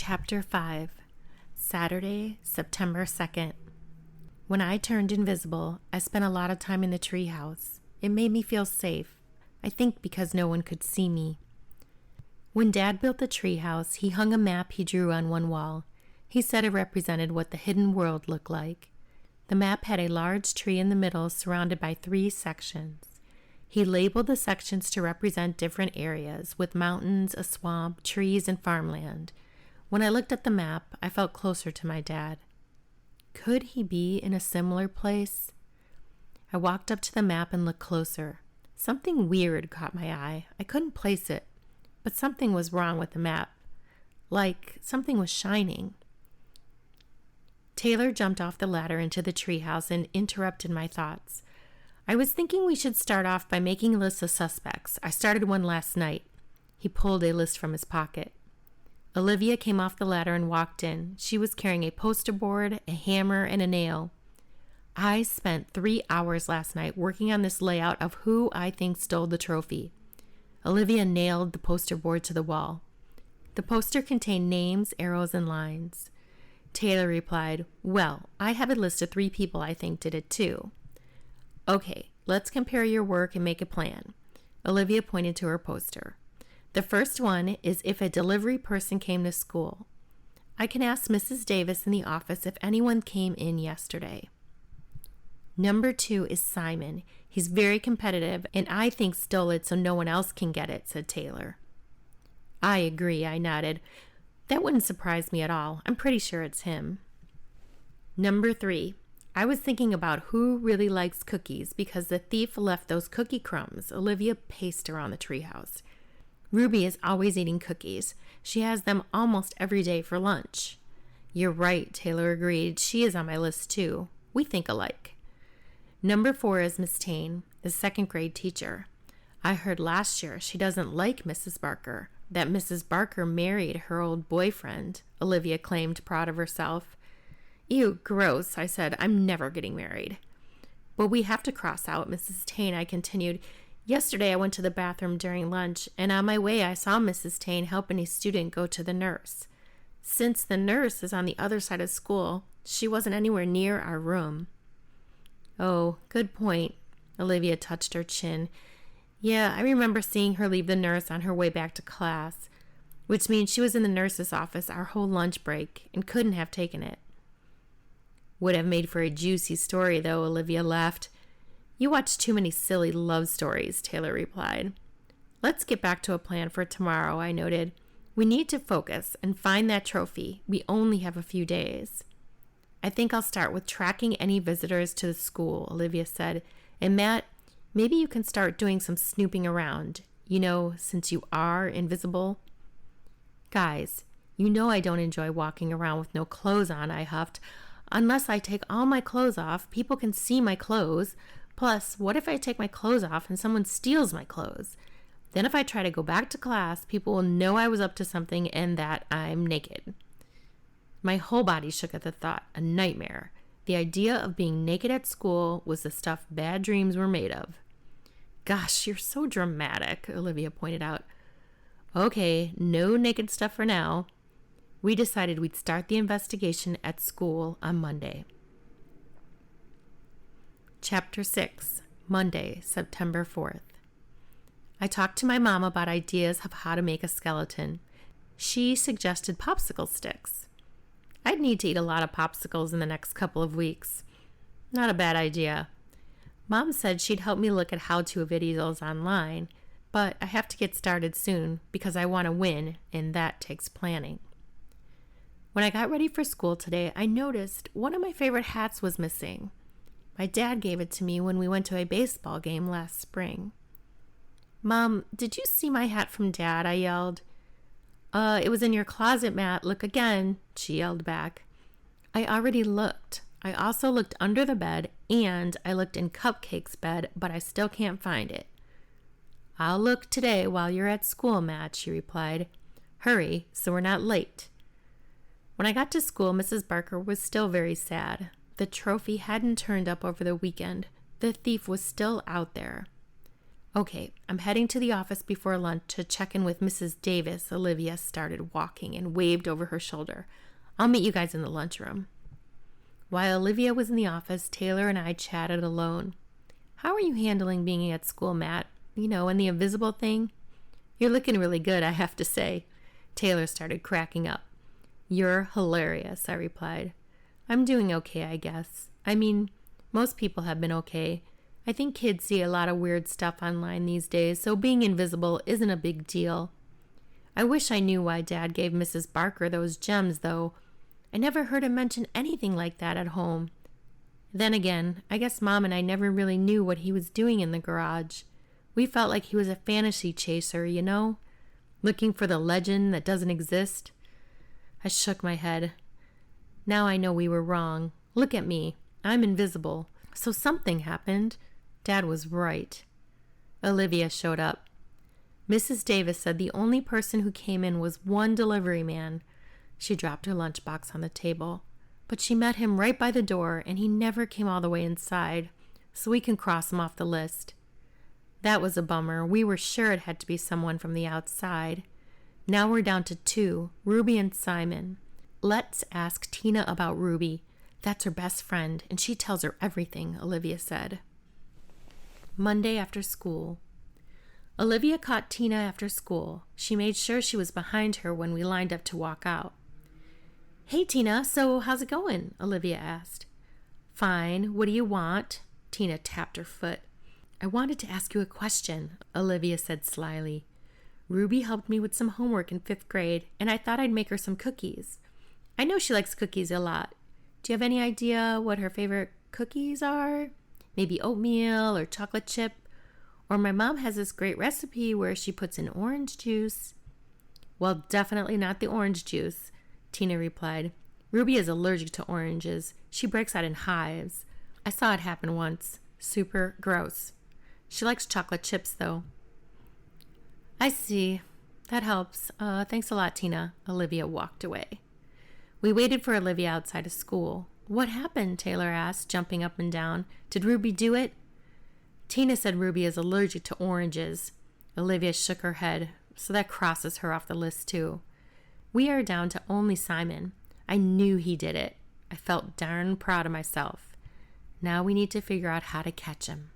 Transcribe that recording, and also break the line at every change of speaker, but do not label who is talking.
Chapter 5, Saturday, September 2nd. When I turned invisible, I spent a lot of time in the treehouse. It made me feel safe, I think because no one could see me. When Dad built the treehouse, he hung a map he drew on one wall. He said it represented what the hidden world looked like. The map had a large tree in the middle surrounded by 3 sections. He labeled the sections to represent different areas, with mountains, a swamp, trees, and farmland. When I looked at the map, I felt closer to my dad. Could he be in a similar place? I walked up to the map and looked closer. Something weird caught my eye. I couldn't place it, but something was wrong with the map. Like something was shining. Taylor jumped off the ladder into the treehouse and interrupted my thoughts. I was thinking we should start off by making lists of suspects. I started one last night. He pulled a list from his pocket. Olivia came off the ladder and walked in. She was carrying a poster board, a hammer, and a nail. I spent 3 hours last night working on this layout of who I think stole the trophy. Olivia nailed the poster board to the wall. The poster contained names, arrows, and lines. Taylor replied, "Well, I have a list of 3 people I think did it too." "Okay, let's compare your work and make a plan." Olivia pointed to her poster. "The first one is if a delivery person came to school. I can ask Mrs. Davis in the office if anyone came in yesterday." Number 2 is Simon. He's very competitive, and I think stole it so no one else can get it, said Taylor. "I agree," I nodded. "That wouldn't surprise me at all. I'm pretty sure it's him." Number 3. I was thinking about who really likes cookies because the thief left those cookie crumbs. Olivia paced around the treehouse. "Ruby is always eating cookies. She has them almost every day for lunch." "You're right," Taylor agreed. "She is on my list too. We think alike." Number 4 is Miss Taine, the 2nd grade teacher. "I heard last year she doesn't like Mrs. Barker, that Mrs. Barker married her old boyfriend," Olivia claimed, proud of herself. "Ew, gross," I said. "I'm never getting married." "But we have to cross out Mrs. Taine," I continued. "Yesterday I went to the bathroom during lunch, and on my way I saw Mrs. Taine helping a student go to the nurse. Since the nurse is on the other side of school, she wasn't anywhere near our room." "Oh, good point." Olivia touched her chin. "Yeah, I remember seeing her leave the nurse on her way back to class, which means she was in the nurse's office our whole lunch break and couldn't have taken it." "Would have made for a juicy story, though," Olivia laughed. "You watch too many silly love stories," Taylor replied. "Let's get back to a plan for tomorrow," I noted. "We need to focus and find that trophy. We only have a few days." "I think I'll start with tracking any visitors to the school," Olivia said. "And Matt, maybe you can start doing some snooping around, since you are invisible." "Guys, I don't enjoy walking around with no clothes on," I huffed. "Unless I take all my clothes off, people can see my clothes. Plus, what if I take my clothes off and someone steals my clothes? Then if I try to go back to class, people will know I was up to something and that I'm naked." My whole body shook at the thought. A nightmare. The idea of being naked at school was the stuff bad dreams were made of. "Gosh, you're so dramatic," Olivia pointed out. "Okay, no naked stuff for now." We decided we'd start the investigation at school on Monday. Chapter 6, Monday, September 4th. I talked to my mom about ideas of how to make a skeleton. She suggested popsicle sticks. I'd need to eat a lot of popsicles in the next couple of weeks. Not a bad idea. Mom said she'd help me look at how-to videos online, but I have to get started soon because I want to win, and that takes planning. When I got ready for school today, I noticed one of my favorite hats was missing. My dad gave it to me when we went to a baseball game last spring. "Mom, did you see my hat from Dad?" I yelled. It was in your closet, Matt. Look again," she yelled back. I already looked. I also looked under the bed, and I looked in Cupcake's bed, but I still can't find it. "I'll look today while you're at school, Matt," she replied. "Hurry, so we're not late." When I got to school, Mrs. Barker was still very sad. The trophy hadn't turned up over the weekend. The thief was still out there. Okay, I'm heading to the office before lunch to check in with Mrs. Davis. Olivia started walking and waved over her shoulder. I'll meet you guys in the lunchroom. While Olivia was in the office, Taylor and I chatted alone. How are you handling being at school, Matt? And the invisible thing? You're looking really good, I have to say. Taylor started cracking up. You're hilarious, I replied. I'm doing okay, I guess. Most people have been okay. I think kids see a lot of weird stuff online these days, so being invisible isn't a big deal. I wish I knew why Dad gave Mrs. Barker those gems, though. I never heard him mention anything like that at home. Then again, I guess Mom and I never really knew what he was doing in the garage. We felt like he was a fantasy chaser, looking for the legend that doesn't exist. I shook my head. Now I know we were wrong. Look at me. I'm invisible. So something happened. Dad was right. Olivia showed up. Mrs. Davis said the only person who came in was one delivery man. She dropped her lunchbox on the table. But she met him right by the door, and he never came all the way inside, so we can cross him off the list. That was a bummer. We were sure it had to be someone from the outside. Now we're down to 2, Ruby and Simon. Let's ask Tina about Ruby. That's her best friend, and she tells her everything, Olivia said. Monday after school. Olivia caught Tina after school. She made sure she was behind her when we lined up to walk out. Hey, Tina, so how's it going? Olivia asked. Fine. What do you want? Tina tapped her foot. I wanted to ask you a question, Olivia said slyly. Ruby helped me with some homework in 5th grade, and I thought I'd make her some cookies. I know she likes cookies a lot. Do you have any idea what her favorite cookies are? Maybe oatmeal or chocolate chip? Or my mom has this great recipe where she puts in orange juice. Well, definitely not the orange juice, Tina replied. Ruby is allergic to oranges. She breaks out in hives. I saw it happen once. Super gross. She likes chocolate chips, though. I see. That helps. Thanks a lot, Tina. Olivia walked away. We waited for Olivia outside of school. What happened? Taylor asked, jumping up and down. Did Ruby do it? Tina said Ruby is allergic to oranges. Olivia shook her head, so that crosses her off the list, too. We are down to only Simon. I knew he did it. I felt darn proud of myself. Now we need to figure out how to catch him.